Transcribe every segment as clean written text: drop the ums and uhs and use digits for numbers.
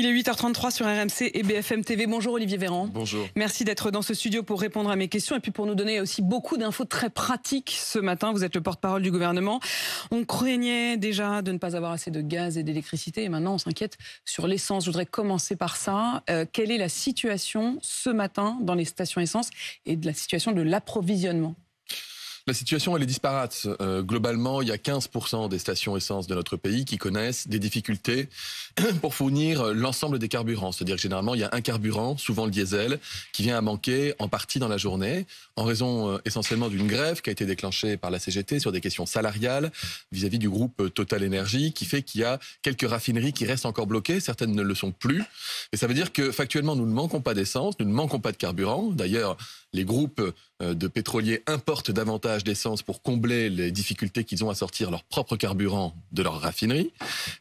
Il est 8h33 sur RMC et BFM TV. Bonjour Olivier Véran. Bonjour. Merci d'être dans ce studio pour répondre à mes questions et puis pour nous donner aussi beaucoup d'infos très pratiques ce matin. Vous êtes le porte-parole du gouvernement. On craignait déjà de ne pas avoir assez de gaz et d'électricité et maintenant on s'inquiète sur l'essence. Je voudrais commencer par ça. Quelle est la situation ce matin dans les stations essence et de la situation de l'approvisionnement ? La situation, elle est disparate. Globalement, il y a 15% des stations essence de notre pays qui connaissent des difficultés pour fournir l'ensemble des carburants. C'est-à-dire que généralement, il y a un carburant, souvent le diesel, qui vient à manquer en partie dans la journée, en raison essentiellement d'une grève qui a été déclenchée par la CGT sur des questions salariales vis-à-vis du groupe Total Énergie, qui fait qu'il y a quelques raffineries qui restent encore bloquées, certaines ne le sont plus. Et ça veut dire que factuellement, nous ne manquons pas d'essence, nous ne manquons pas de carburant. D'ailleurs, les groupes de pétroliers importent davantage d'essence pour combler les difficultés qu'ils ont à sortir leur propre carburant de leur raffinerie.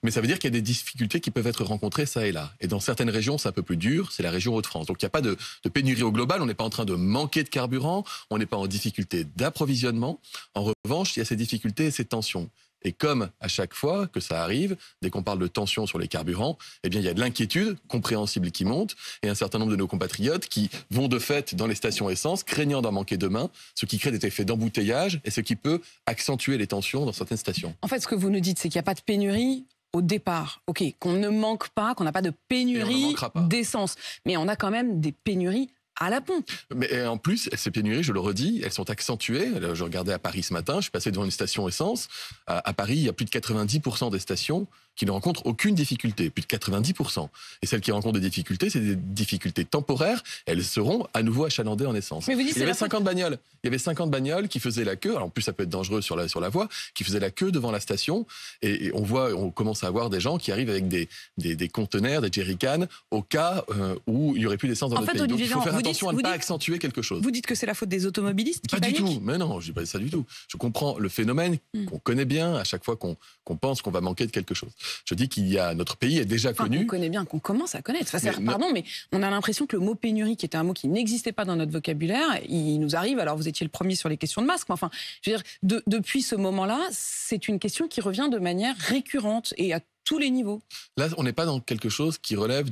Mais ça veut dire qu'il y a des difficultés qui peuvent être rencontrées ça et là. Et dans certaines régions, c'est un peu plus dur, c'est la région Hauts-de-France. Donc il n'y a pas de pénurie au global, on n'est pas en train de manquer de carburant, on n'est pas en difficulté d'approvisionnement. En revanche, il y a ces difficultés et ces tensions. Et comme à chaque fois que ça arrive, dès qu'on parle de tension sur les carburants, eh bien, il y a de l'inquiétude compréhensible qui monte et un certain nombre de nos compatriotes qui vont de fait dans les stations essence, craignant d'en manquer demain, ce qui crée des effets d'embouteillage et ce qui peut accentuer les tensions dans certaines stations. En fait, ce que vous nous dites, c'est qu'il n'y a pas de pénurie au départ. OK, qu'on ne manque pas, qu'on n'a pas de pénurie d'essence. Mais on a quand même des pénuries à la pompe. Mais en plus, ces pénuries, je le redis, elles sont accentuées. Je regardais à Paris ce matin, je suis passé devant une station essence. À Paris, il y a plus de 90% des stations qui ne rencontrent aucune difficulté, plus de 90%. Et celles qui rencontrent des difficultés, c'est des difficultés temporaires. Elles seront à nouveau achalandées en essence. Mais vous dites, il y avait 50 bagnoles. Il y avait 50 bagnoles qui faisaient la queue. Alors en plus, ça peut être dangereux sur la voie, qui faisaient la queue devant la station. Et on commence à voir des gens qui arrivent avec des conteneurs, des jerrycans, au cas où il n'y aurait plus d'essence dans notre pays. Donc il faut faire attention à ne pas accentuer quelque chose. Vous dites que c'est la faute des automobilistes qui paniquent ? Pas du tout. Mais non, je dis pas ça du tout. Je comprends le phénomène qu'on connaît bien à chaque fois qu'on pense qu'on va manquer de quelque chose. Je dis qu'il y a, notre pays est déjà connu. On connaît bien, qu'on commence à connaître. Pardon, mais on a l'impression que le mot pénurie, qui était un mot qui n'existait pas dans notre vocabulaire, il nous arrive. Alors vous étiez le premier sur les questions de masques, mais enfin, je veux dire, depuis ce moment-là, c'est une question qui revient de manière récurrente et à tous les niveaux. Là, on n'est pas dans quelque chose qui relève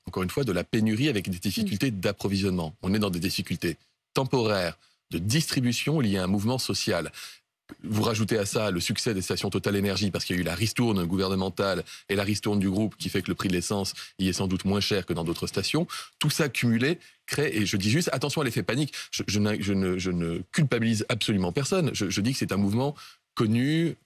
encore une fois, de la pénurie avec des difficultés d'approvisionnement. On est dans des difficultés temporaires de distribution liées à un mouvement social. Vous rajoutez à ça le succès des stations Total Énergie parce qu'il y a eu la ristourne gouvernementale et la ristourne du groupe qui fait que le prix de l'essence y est sans doute moins cher que dans d'autres stations. Tout ça cumulé crée, et je dis juste, attention à l'effet panique, je ne culpabilise absolument personne. Je dis que c'est un mouvement connu,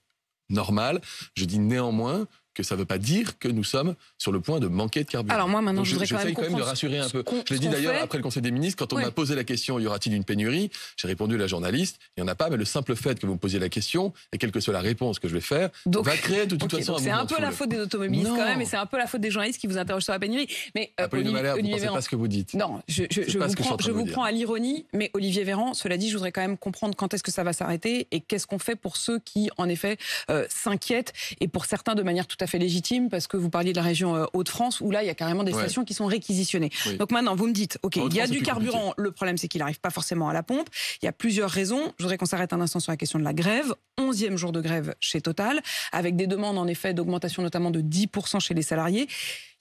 normal. Je dis néanmoins que ça ne veut pas dire que nous sommes sur le point de manquer de carburant. Alors moi, maintenant, je voudrais quand même de rassurer un peu. Je l'ai dit d'ailleurs après le Conseil des ministres, quand on m'a posé la question, y aura-t-il une pénurie ? J'ai répondu à la journaliste, il n'y en a pas, mais le simple fait que vous me posiez la question, et quelle que soit la réponse que je vais faire, va créer de toute façon un mouvement. C'est un peu la faute des automobilistes quand même, et c'est un peu la faute des journalistes qui vous interrogent sur la pénurie. Mais Olivier Véran, vous ne pensez pas ce que vous dites. Non, je vous prends à l'ironie, mais Olivier Véran, cela dit, je voudrais quand même comprendre quand est-ce que ça va s'arrêter, et qu'est-ce qu'on fait pour ceux qui, en effet, s'inquiètent, et pour certains de manière tout à fait légitime, parce que vous parliez de la région Hauts-de-France, où là, il y a carrément des stations qui sont réquisitionnées. Oui. Donc maintenant, vous me dites, OK, il y a du carburant, le problème, c'est qu'il n'arrive pas forcément à la pompe. Il y a plusieurs raisons. Je voudrais qu'on s'arrête un instant sur la question de la grève. 11e jour de grève chez Total, avec des demandes, en effet, d'augmentation notamment de 10% chez les salariés.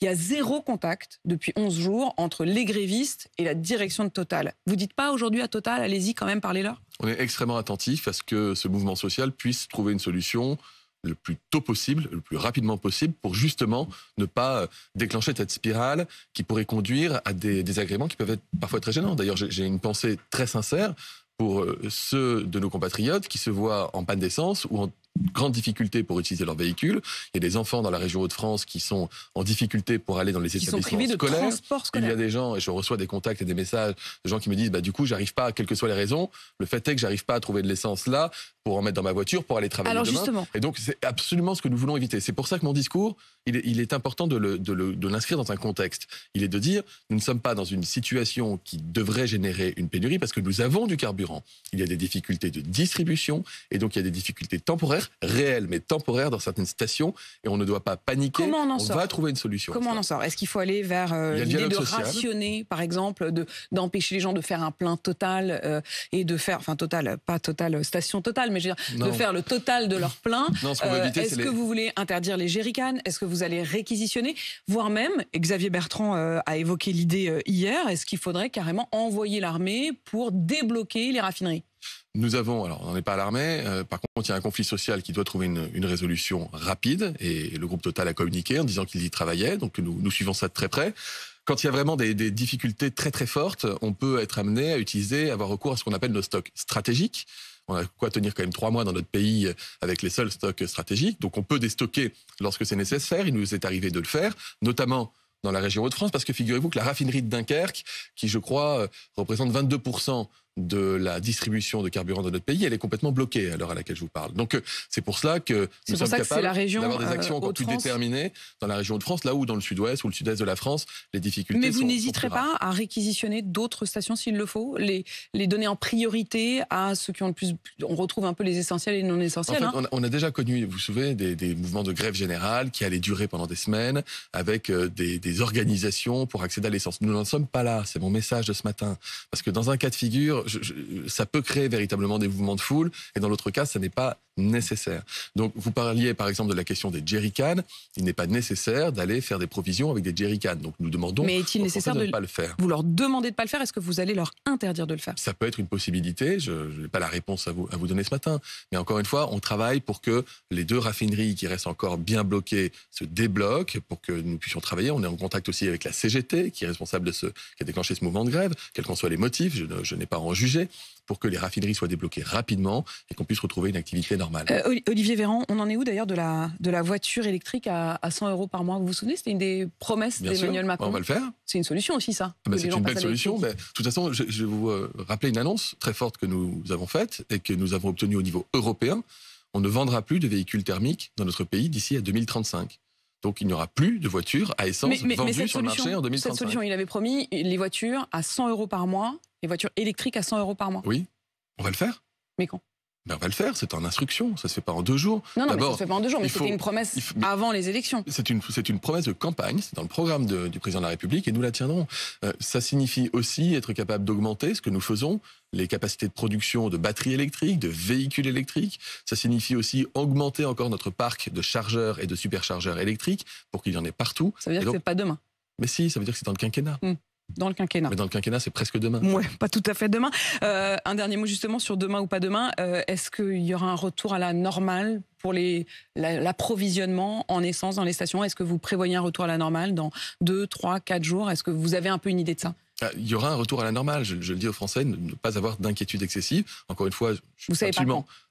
Il y a 0 contact depuis 11 jours entre les grévistes et la direction de Total. Vous dites pas aujourd'hui à Total, allez-y quand même, parlez-leur ? On est extrêmement attentif à ce que ce mouvement social puisse trouver une solution le plus tôt possible, le plus rapidement possible, pour justement ne pas déclencher cette spirale qui pourrait conduire à des désagréments qui peuvent être parfois très gênants. D'ailleurs, j'ai une pensée très sincère pour ceux de nos compatriotes qui se voient en panne d'essence ou en grande difficulté pour utiliser leur véhicule. Il y a des enfants dans la région Hauts-de-France qui sont en difficulté pour aller dans les établissements scolaires. Il y a des gens, et je reçois des contacts et des messages de gens qui me disent du coup, j'arrive pas, quelles que soient les raisons, le fait est que j'arrive pas à trouver de l'essence là pour en mettre dans ma voiture pour aller travailler demain. Justement. Et donc, c'est absolument ce que nous voulons éviter. C'est pour ça que mon discours, il est important de l'inscrire dans un contexte. Il est de dire, nous ne sommes pas dans une situation qui devrait générer une pénurie parce que nous avons du carburant. Il y a des difficultés de distribution et donc il y a des difficultés temporaires, réelles mais temporaires dans certaines stations et on ne doit pas paniquer. Comment on en sort ? Va trouver une solution. Comment on en sort ? Est-ce qu'il faut aller vers l'idée de rationner, par exemple, d'empêcher les gens de faire un plein total et de faire, enfin total, pas total, station totale, mais je veux dire, de faire le total de leur plein. Est-ce que vous voulez interdire les jerrycans? Est-ce que vous allez réquisitionner? Voire même, Xavier Bertrand a évoqué l'idée hier, est-ce qu'il faudrait carrément envoyer l'armée pour débloquer les raffineries? Nous avons, alors on n'en est pas à l'armée, par contre il y a un conflit social qui doit trouver une résolution rapide, et le groupe Total a communiqué en disant qu'il y travaillait, donc nous suivons ça de très près. Quand il y a vraiment des difficultés très très fortes, on peut être amené à avoir recours à ce qu'on appelle nos stocks stratégiques. On a quoi tenir quand même 3 mois dans notre pays avec les seuls stocks stratégiques, donc on peut déstocker lorsque c'est nécessaire. Il nous est arrivé de le faire, notamment dans la région Hauts-de-France, parce que figurez-vous que la raffinerie de Dunkerque, qui je crois représente 22% de la distribution de carburant dans notre pays, elle est complètement bloquée à l'heure à laquelle je vous parle. Donc c'est pour cela que nous sommes capables d'avoir des actions encore plus déterminées dans la région Hauts-de-France, là où dans le sud-ouest ou le sud-est de la France, les difficultés sont. Mais vous n'hésiterez pas à réquisitionner d'autres stations s'il le faut, les donner en priorité à ceux qui ont le plus. On retrouve un peu les essentiels et les non essentiels. En fait, on a déjà connu, vous vous souvenez, des mouvements de grève générale qui allaient durer pendant des semaines, avec des organisations pour accéder à l'essence. Nous n'en sommes pas là, c'est mon message de ce matin. Parce que dans un cas de figure, ça peut créer véritablement des mouvements de foule, et dans l'autre cas, ça n'est pas nécessaire. Donc, vous parliez par exemple de la question des jerrycans. Il n'est pas nécessaire d'aller faire des provisions avec des jerrycans. Donc, nous demandons. Mais est-il nécessaire de ne pas le faire? Vous leur demandez de ne pas le faire. Est-ce que vous allez leur interdire de le faire? Ça peut être une possibilité. Je n'ai pas la réponse à vous donner ce matin. Mais encore une fois, on travaille pour que les 2 raffineries qui restent encore bien bloquées se débloquent, pour que nous puissions travailler. On est en contact aussi avec la CGT, qui est responsable qui a déclenché ce mouvement de grève, quels qu'en soient les motifs. Je n'ai pas à en juger, pour que les raffineries soient débloquées rapidement et qu'on puisse retrouver une activité normale. Olivier Véran, on en est où d'ailleurs de la voiture électrique à 100 € par mois? Vous vous souvenez, c'était une des promesses d'Emmanuel Macron. On va le faire. C'est une solution aussi, ça. C'est une belle solution. De toute façon, je vais vous rappeler une annonce très forte que nous avons faite et que nous avons obtenue au niveau européen. On ne vendra plus de véhicules thermiques dans notre pays d'ici à 2035. Donc il n'y aura plus de voitures à essence vendues sur le marché en 2035. Cette solution, il avait promis les voitures à 100 € par mois, les voitures électriques à 100 € par mois. Oui, on va le faire. Mais quand? On va le faire, c'est en instruction, ça ne se fait pas en 2 jours. Non, mais ça ne se fait pas en 2 jours, mais c'était une promesse avant les élections. C'est une promesse de campagne, c'est dans le programme du président de la République et nous la tiendrons. Ça signifie aussi être capable d'augmenter ce que nous faisons, les capacités de production de batteries électriques, de véhicules électriques. Ça signifie aussi augmenter encore notre parc de chargeurs et de superchargeurs électriques pour qu'il y en ait partout. Ça veut dire que ce n'est pas demain. Mais si, ça veut dire que c'est dans le quinquennat. Dans le quinquennat. Mais dans le quinquennat, c'est presque demain. Ouais, pas tout à fait demain. Un dernier mot justement sur demain ou pas demain. Est-ce qu'il y aura un retour à la normale pour l'approvisionnement en essence dans les stations? Est-ce que vous prévoyez un retour à la normale dans 2, 3, 4 jours? Est-ce que vous avez un peu une idée de ça? Il y aura un retour à la normale. Je le dis aux Français, ne pas avoir d'inquiétude excessive. Encore une fois, je suis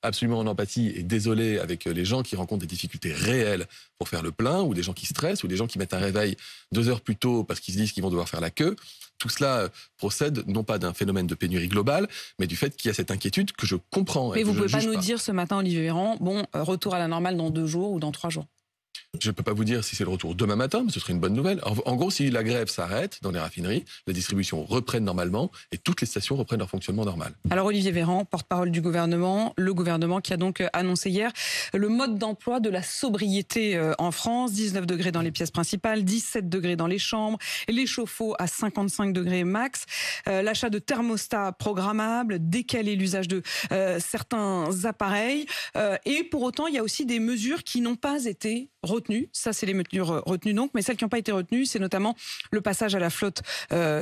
absolument en empathie et désolé avec les gens qui rencontrent des difficultés réelles pour faire le plein, ou des gens qui stressent, ou des gens qui mettent un réveil 2 heures plus tôt parce qu'ils se disent qu'ils vont devoir faire la queue. Tout cela procède non pas d'un phénomène de pénurie globale, mais du fait qu'il y a cette inquiétude que je comprends. Mais vous ne pouvez pas nous dire ce matin, Olivier Véran, retour à la normale dans 2 jours ou dans 3 jours? Je ne peux pas vous dire si c'est le retour demain matin, mais ce serait une bonne nouvelle. En gros, si la grève s'arrête dans les raffineries, la distribution reprenne normalement et toutes les stations reprennent leur fonctionnement normal. Alors Olivier Véran, porte-parole du gouvernement, le gouvernement qui a donc annoncé hier le mode d'emploi de la sobriété en France. 19 degrés dans les pièces principales, 17 degrés dans les chambres, les chauffe-eau à 55 degrés max, l'achat de thermostats programmables, décaler l'usage de certains appareils. Et pour autant, il y a aussi des mesures qui n'ont pas été retenues. Ça, c'est les mesures retenues donc, mais celles qui n'ont pas été retenues, c'est notamment le passage à la flotte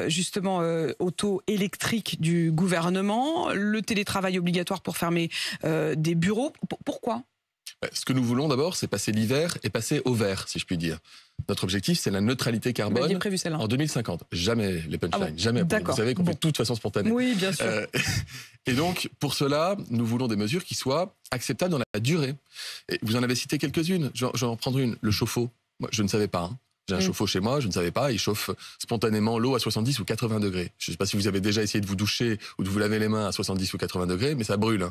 justement auto électrique du gouvernement, le télétravail obligatoire pour fermer des bureaux. Pourquoi ? Ce que nous voulons d'abord, c'est passer l'hiver et passer au vert, si je puis dire. Notre objectif, c'est la neutralité carbone en 2050. Jamais les punchlines, jamais. Vous savez qu'on fait tout de façon spontanée. Oui, bien sûr. Et donc, pour cela, nous voulons des mesures qui soient acceptables dans la durée. Et vous en avez cité quelques-unes. Je vais en prendre une. Le chauffe-eau. Moi, je ne savais pas. J'ai un chauffe-eau chez moi, je ne savais pas, il chauffe spontanément l'eau à 70 ou 80 degrés. Je ne sais pas si vous avez déjà essayé de vous doucher ou de vous laver les mains à 70 ou 80 degrés, mais ça brûle.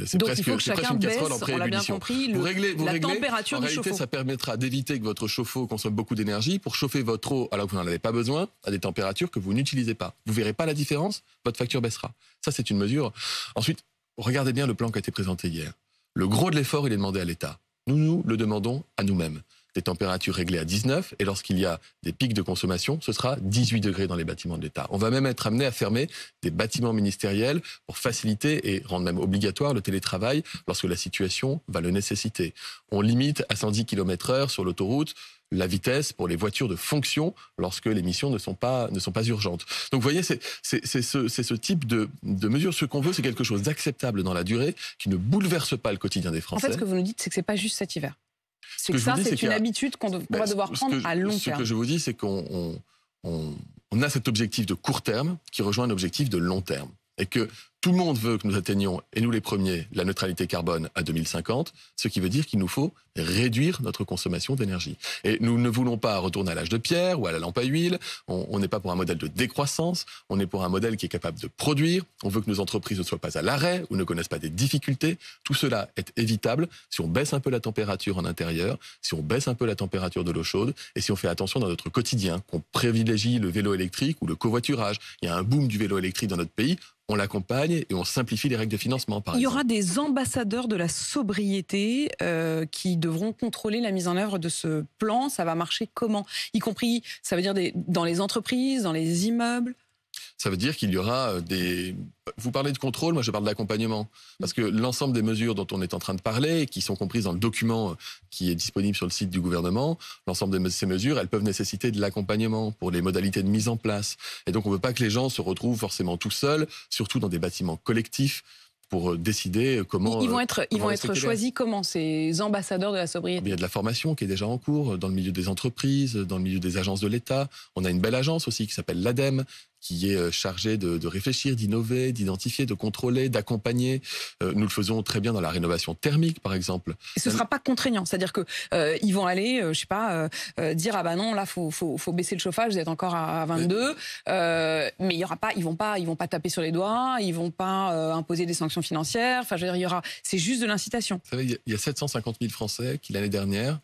C'est presque une casserole en pré-ébullition. Vous réglez la température du chauffe-eau. En réalité, ça permettra d'éviter que votre chauffe-eau consomme beaucoup d'énergie pour chauffer votre eau alors que vous n'en avez pas besoin à des températures que vous n'utilisez pas. Vous ne verrez pas la différence, votre facture baissera. Ça, c'est une mesure. Ensuite, regardez bien le plan qui a été présenté hier. Le gros de l'effort, il est demandé à l'État. Nous le demandons à nous-mêmes. des températures réglées à 19, et lorsqu'il y a des pics de consommation, ce sera 18 degrés dans les bâtiments de l'État. On va même être amené à fermer des bâtiments ministériels pour faciliter et rendre même obligatoire le télétravail lorsque la situation va le nécessiter. On limite à 110 km/h sur l'autoroute la vitesse pour les voitures de fonction lorsque les missions ne sont pas urgentes. Donc vous voyez, c'est ce type de mesures. Ce qu'on veut, c'est quelque chose d'acceptable dans la durée, qui ne bouleverse pas le quotidien des Français. En fait, ce que vous nous dites, c'est que c'est pas juste cet hiver. C'est que ça, c'est une habitude qu'on va devoir prendre à long terme. Ce que je vous dis, c'est qu'on a cet objectif de court terme qui rejoint un objectif de long terme. Et que tout le monde veut que nous atteignions, et nous les premiers, la neutralité carbone à 2050, ce qui veut dire qu'il nous faut réduire notre consommation d'énergie. Et nous ne voulons pas retourner à l'âge de pierre ou à la lampe à huile, on n'est pas pour un modèle de décroissance, on est pour un modèle qui est capable de produire, on veut que nos entreprises ne soient pas à l'arrêt ou ne connaissent pas des difficultés. Tout cela est évitable si on baisse un peu la température en intérieur, si on baisse un peu la température de l'eau chaude, et si on fait attention dans notre quotidien, qu'on privilégie le vélo électrique ou le covoiturage. Il y a un boom du vélo électrique dans notre pays, on l'accompagne et on simplifie les règles de financement, par exemple. Il y aura des ambassadeurs de la sobriété qui devront contrôler la mise en œuvre de ce plan. Ça va marcher comment? Y compris, ça veut dire dans les entreprises, dans les immeubles? Ça veut dire qu'il y aura des... Vous parlez de contrôle, moi je parle d'accompagnement. Parce que l'ensemble des mesures dont on est en train de parler, qui sont comprises dans le document qui est disponible sur le site du gouvernement, l'ensemble de ces mesures, elles peuvent nécessiter de l'accompagnement pour les modalités de mise en place. Et donc on ne veut pas que les gens se retrouvent forcément tout seuls, surtout dans des bâtiments collectifs, pour décider comment... Ils vont être choisis comment, ces ambassadeurs de la sobriété? Il y a de la formation qui est déjà en cours dans le milieu des entreprises, dans le milieu des agences de l'État. On a une belle agence aussi qui s'appelle l'ADEME, qui est chargée de réfléchir, d'innover, d'identifier, de contrôler, d'accompagner. Nous le faisons très bien dans la rénovation thermique, par exemple. Et ce ne sera pas contraignant, c'est-à-dire que ils vont aller, je sais pas, dire ah bah non, là faut baisser le chauffage, vous êtes encore à 22, mais il y aura pas, ils vont pas taper sur les doigts, ils vont pas imposer des sanctions financières. Enfin, je veux dire, c'est juste de l'incitation. Vous savez, il y a 750 000 Français qui l'année dernière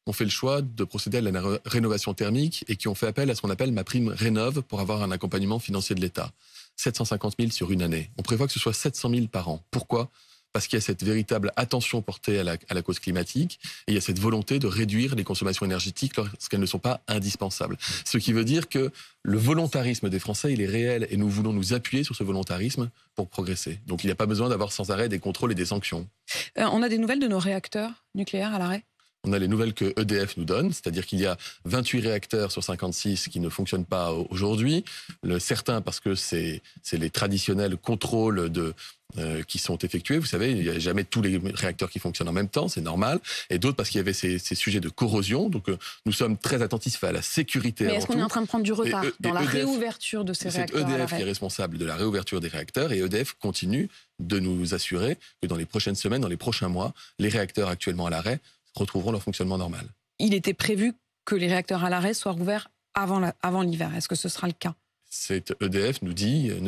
ont fait le choix de procéder à la rénovation thermique et qui ont fait appel à ce qu'on appelle ma prime Rénov pour avoir un accompagnement financier de l'État. 750 000 sur une année. On prévoit que ce soit 700 000 par an. Pourquoi? Parce qu'il y a cette véritable attention portée à la cause climatique et il y a cette volonté de réduire les consommations énergétiques lorsqu'elles ne sont pas indispensables. Ce qui veut dire que le volontarisme des Français, il est réel et nous voulons nous appuyer sur ce volontarisme pour progresser. Donc il n'y a pas besoin d'avoir sans arrêt des contrôles et des sanctions. On a des nouvelles de nos réacteurs nucléaires à l'arrêt? On a les nouvelles que EDF nous donne, c'est-à-dire qu'il y a 28 réacteurs sur 56 qui ne fonctionnent pas aujourd'hui. Certains parce que c'est les traditionnels contrôles qui sont effectués. Vous savez, il n'y a jamais tous les réacteurs qui fonctionnent en même temps, c'est normal. Et d'autres parce qu'il y avait ces sujets de corrosion. Donc nous sommes très attentifs à la sécurité. Mais est-ce qu'on est en train de prendre du retard dans la réouverture de ces réacteurs? C'est EDF qui est responsable de la réouverture des réacteurs et EDF continue de nous assurer que dans les prochaines semaines, dans les prochains mois, les réacteurs actuellement à l'arrêt retrouveront leur fonctionnement normal. Il était prévu que les réacteurs à l'arrêt soient rouverts avant l'hiver. Est-ce que ce sera le cas? EDF ne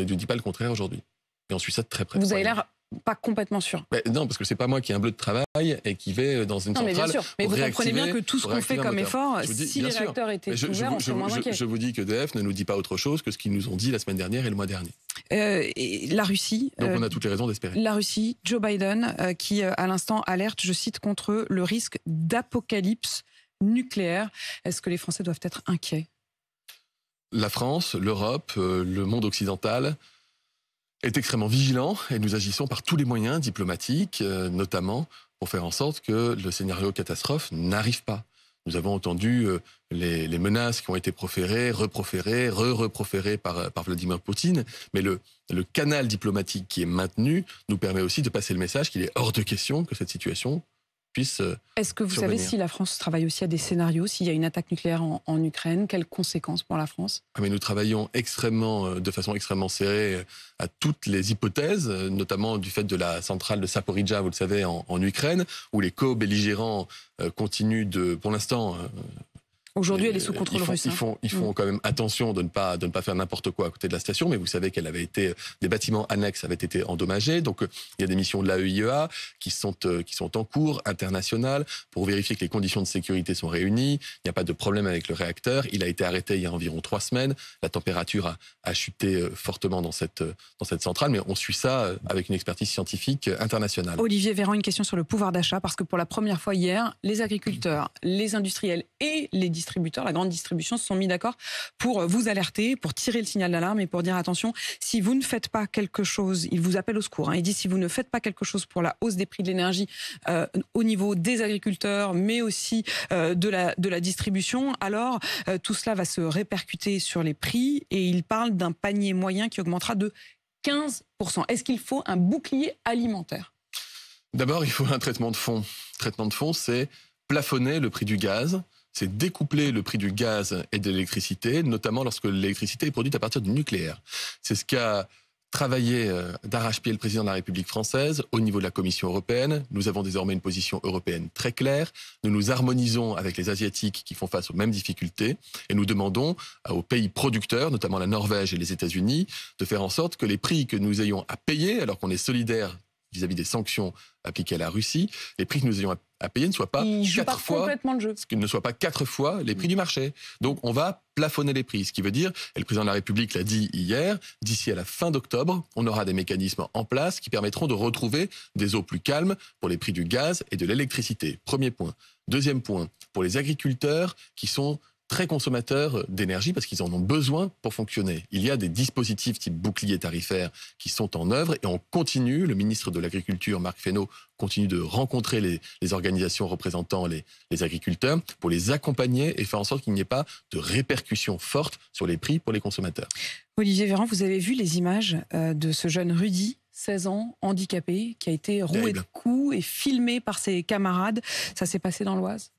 nous dit pas le contraire aujourd'hui. Et on suit ça de très près. Vous avez l'air pas complètement sûr. Non, parce que c'est pas moi qui ai un bleu de travail et qui vais dans une centrale. Mais bien sûr. Mais vous comprenez bien que tout ce qu'on fait comme effort, si les réacteurs étaient ouverts, on serait moins inquiets. Je vous dis que EDF ne nous dit pas autre chose que ce qu'ils nous ont dit la semaine dernière et le mois dernier. Et la Russie. Donc on a toutes les raisons d'espérer. La Russie, Joe Biden, qui à l'instant alerte, je cite, contre le risque d'apocalypse nucléaire. Est-ce que les Français doivent être inquiets? La France, l'Europe, le monde occidental est extrêmement vigilant et nous agissons par tous les moyens diplomatiques, notamment pour faire en sorte que le scénario catastrophe n'arrive pas. Nous avons entendu les menaces qui ont été proférées, reproférées par Vladimir Poutine, mais le canal diplomatique qui est maintenu nous permet aussi de passer le message qu'il est hors de question que cette situation puisse Est-ce que vous survenir. savez si la France travaille aussi à des scénarios, s'il y a une attaque nucléaire en Ukraine, quelles conséquences pour la France? Mais nous travaillons de façon extrêmement serrée à toutes les hypothèses, notamment du fait de la centrale de Zaporijia, vous le savez, en Ukraine, où les co-belligérants continuent pour l'instant, Aujourd'hui, elle est sous contrôle russe. Ils font quand même attention de ne pas faire n'importe quoi à côté de la station, mais vous savez des bâtiments annexes avaient été endommagés, donc il y a des missions de l'AEIEA qui sont en cours, internationales, pour vérifier que les conditions de sécurité sont réunies, il n'y a pas de problème avec le réacteur, il a été arrêté il y a environ 3 semaines, la température a chuté fortement dans cette centrale, mais on suit ça avec une expertise scientifique internationale. Olivier Véran, une question sur le pouvoir d'achat, parce que pour la première fois hier, les agriculteurs, les industriels et les distributeurs, la grande distribution, se sont mis d'accord pour vous alerter, pour tirer le signal d'alarme et pour dire attention, si vous ne faites pas quelque chose, ils vous appellent au secours, ils disent si vous ne faites pas quelque chose pour la hausse des prix de l'énergie au niveau des agriculteurs, mais aussi de la distribution, alors tout cela va se répercuter sur les prix et ils parlent d'un panier moyen qui augmentera de 15%. Est-ce qu'il faut un bouclier alimentaire ? D'abord, il faut un traitement de fond. Le traitement de fond, c'est plafonner le prix du gaz, c'est découpler le prix du gaz et de l'électricité, notamment lorsque l'électricité est produite à partir du nucléaire. C'est ce qu'a travaillé d'arrache-pied le président de la République française au niveau de la Commission européenne. Nous avons désormais une position européenne très claire. Nous nous harmonisons avec les Asiatiques qui font face aux mêmes difficultés et nous demandons aux pays producteurs, notamment la Norvège et les États-Unis, de faire en sorte que les prix que nous ayons à payer, alors qu'on est solidaires vis-à-vis des sanctions appliquées à la Russie, les prix que nous ayons à payer ne soient pas 4 fois, qu'ils ne soient pas 4 fois les prix du marché. Donc on va plafonner les prix, ce qui veut dire, et le président de la République l'a dit hier, d'ici à la fin d'octobre, on aura des mécanismes en place qui permettront de retrouver des eaux plus calmes pour les prix du gaz et de l'électricité. Premier point. Deuxième point, pour les agriculteurs qui sont très consommateurs d'énergie parce qu'ils en ont besoin pour fonctionner. Il y a des dispositifs type bouclier tarifaire qui sont en œuvre et on continue, le ministre de l'Agriculture, Marc Fesneau, continue de rencontrer les organisations représentant les agriculteurs pour les accompagner et faire en sorte qu'il n'y ait pas de répercussions fortes sur les prix pour les consommateurs. Olivier Véran, vous avez vu les images de ce jeune Rudy, 16 ans, handicapé, qui a été roué de coups et filmé par ses camarades. Ça s'est passé dans l'Oise.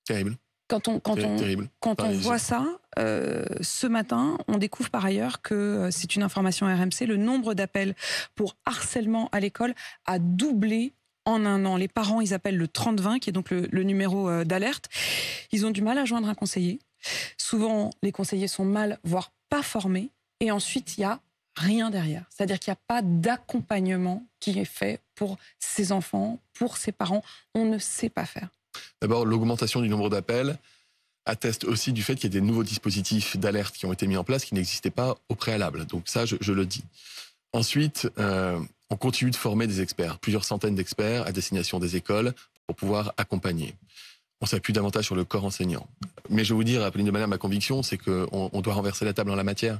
Terrible. Quand on voit ça, ce matin, on découvre par ailleurs que c'est une information RMC, le nombre d'appels pour harcèlement à l'école a doublé en 1 an. Les parents, ils appellent le 3020, qui est donc le numéro d'alerte. Ils ont du mal à joindre un conseiller. Souvent, les conseillers sont mal, voire pas formés. Et ensuite, il y a rien derrière. C'est-à-dire qu'il n'y a pas d'accompagnement qui est fait pour ces enfants, pour ces parents. On ne sait pas faire. D'abord, l'augmentation du nombre d'appels atteste aussi du fait qu'il y a des nouveaux dispositifs d'alerte qui ont été mis en place qui n'existaient pas au préalable. Donc ça, je le dis. Ensuite, on continue de former des experts, plusieurs centaines d'experts à destination des écoles pour pouvoir accompagner. On s'appuie davantage sur le corps enseignant. Mais je vais vous dire, Apolline de Malherbe, ma conviction, c'est qu'on doit renverser la table en la matière.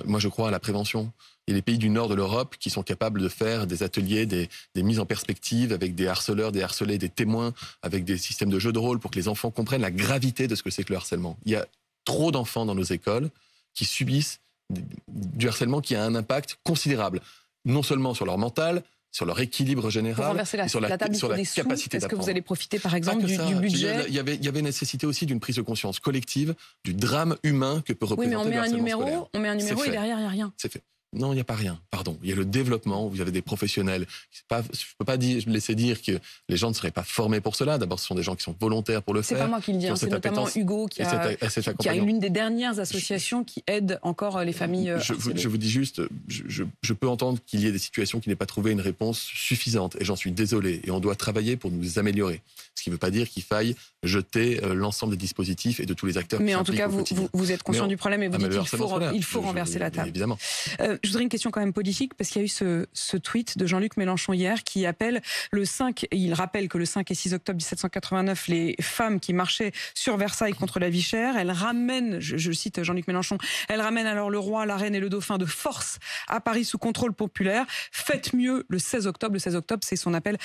Moi, je crois à la prévention. Il y a des pays du nord de l'Europe qui sont capables de faire des ateliers, des mises en perspective avec des harceleurs, des harcelés, des témoins, avec des systèmes de jeux de rôle pour que les enfants comprennent la gravité de ce que c'est que le harcèlement. Il y a trop d'enfants dans nos écoles qui subissent du harcèlement qui a un impact considérable, non seulement sur leur mental, sur leur équilibre général, sur la capacité d'apprendre. Est-ce que vous allez profiter, par exemple, du budget ? Il y avait nécessité aussi d'une prise de conscience collective du drame humain que peut représenter le harcèlement scolaire. On met un numéro et derrière, il n'y a rien. C'est fait. Non, il n'y a pas rien. Pardon. Il y a le développement. Vous avez des professionnels. Je ne peux pas laisser dire que les gens ne seraient pas formés pour cela. D'abord, ce sont des gens qui sont volontaires pour le faire. C'est pas moi qui le dis. C'est notamment Hugo qui a l'une des dernières associations qui aide encore les familles. Je vous dis juste, je peux entendre qu'il y ait des situations qui n'aient pas trouvé une réponse suffisante. Et j'en suis désolé. Et on doit travailler pour nous améliorer. Ce qui ne veut pas dire qu'il faille jeter l'ensemble des dispositifs et de tous les acteurs. Mais en tout cas, vous êtes conscient du problème et vous dites qu'il faut renverser la table. Évidemment. Je voudrais une question quand même politique, parce qu'il y a eu ce tweet de Jean-Luc Mélenchon hier qui appelle le 5, et il rappelle que le 5 et 6 octobre 1789, les femmes qui marchaient sur Versailles contre la vie chère, elles ramènent, je cite Jean-Luc Mélenchon, elles ramènent alors le roi, la reine et le dauphin de force à Paris sous contrôle populaire. Faites mieux le 16 octobre. Le 16 octobre, c'est son appel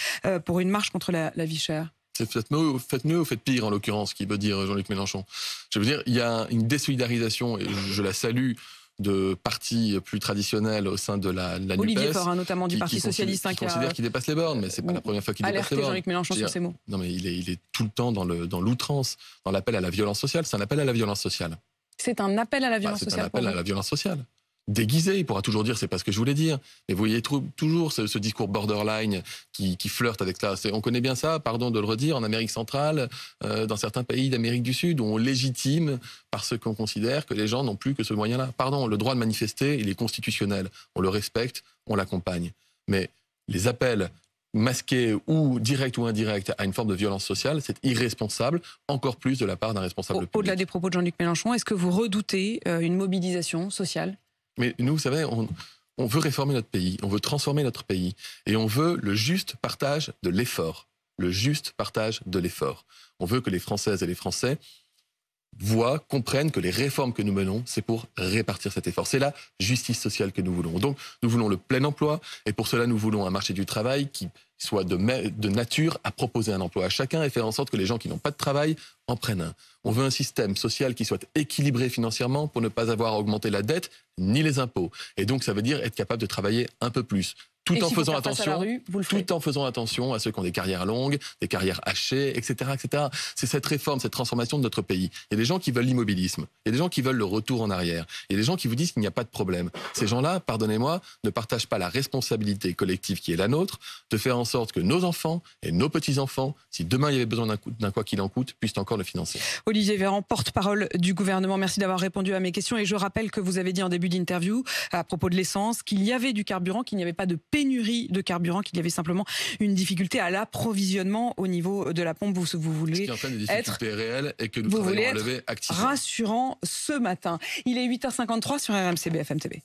pour une marche contre la vie chère. Faites mieux ou faites pire, en l'occurrence, qui veut dire Jean-Luc Mélenchon. Je veux dire, il y a une désolidarisation, et je la salue, de partis plus traditionnels au sein de la NUPES. Olivier Faure, notamment du Parti Socialiste. Qui considère qu'il dépasse les bornes, mais c'est pas la première fois qu'il dépasse les bornes. Jean-Luc Mélenchon sur ces mots. Non, mais il est tout le temps dans l'outrance, dans l'appel à la violence sociale. C'est un appel à la violence sociale. C'est un appel à la violence sociale. C'est un appel à la violence sociale. déguisé, il pourra toujours dire c'est pas ce que je voulais dire. Mais vous voyez toujours ce discours borderline qui flirte avec ça. On connaît bien ça, pardon de le redire, en Amérique centrale, dans certains pays d'Amérique du Sud, où on légitime parce qu'on considère que les gens n'ont plus que ce moyen-là. Pardon, le droit de manifester, il est constitutionnel. On le respecte, on l'accompagne. Mais les appels masqués ou directs ou indirects à une forme de violence sociale, c'est irresponsable, encore plus de la part d'un responsable public. Au-delà des propos de Jean-Luc Mélenchon, est-ce que vous redoutez une mobilisation sociale ? Mais nous, vous savez, on veut réformer notre pays, on veut transformer notre pays, et on veut le juste partage de l'effort. Le juste partage de l'effort. On veut que les Françaises et les Français comprennent que les réformes que nous menons, c'est pour répartir cet effort. C'est la justice sociale que nous voulons. Donc, nous voulons le plein emploi, et pour cela, nous voulons un marché du travail qui soit de nature à proposer un emploi à chacun et faire en sorte que les gens qui n'ont pas de travail en prennent un. On veut un système social qui soit équilibré financièrement pour ne pas avoir à augmenter la dette ni les impôts. Et donc, ça veut dire être capable de travailler un peu plus. Tout en faisant attention à ceux qui ont des carrières longues, des carrières hachées, etc., etc. C'est cette réforme, cette transformation de notre pays. Il y a des gens qui veulent l'immobilisme. Il y a des gens qui veulent le retour en arrière. Il y a des gens qui vous disent qu'il n'y a pas de problème. Ces gens-là, pardonnez-moi, ne partagent pas la responsabilité collective qui est la nôtre de faire en sorte que nos enfants et nos petits-enfants, si demain il y avait besoin d'un quoi qu'il en coûte, puissent encore le financer. Olivier Véran, porte-parole du gouvernement, merci d'avoir répondu à mes questions. Et je rappelle que vous avez dit en début d'interview, à propos de l'essence, qu'il y avait du carburant, qu'il n'y avait pas de pénurie de carburant, qu'il y avait simplement une difficulté à l'approvisionnement au niveau de la pompe. Vous voulez être des difficultés réelles et que nous travaillons à lever activement. Rassurant ce matin. Il est 8h53 sur RMC BFM TV.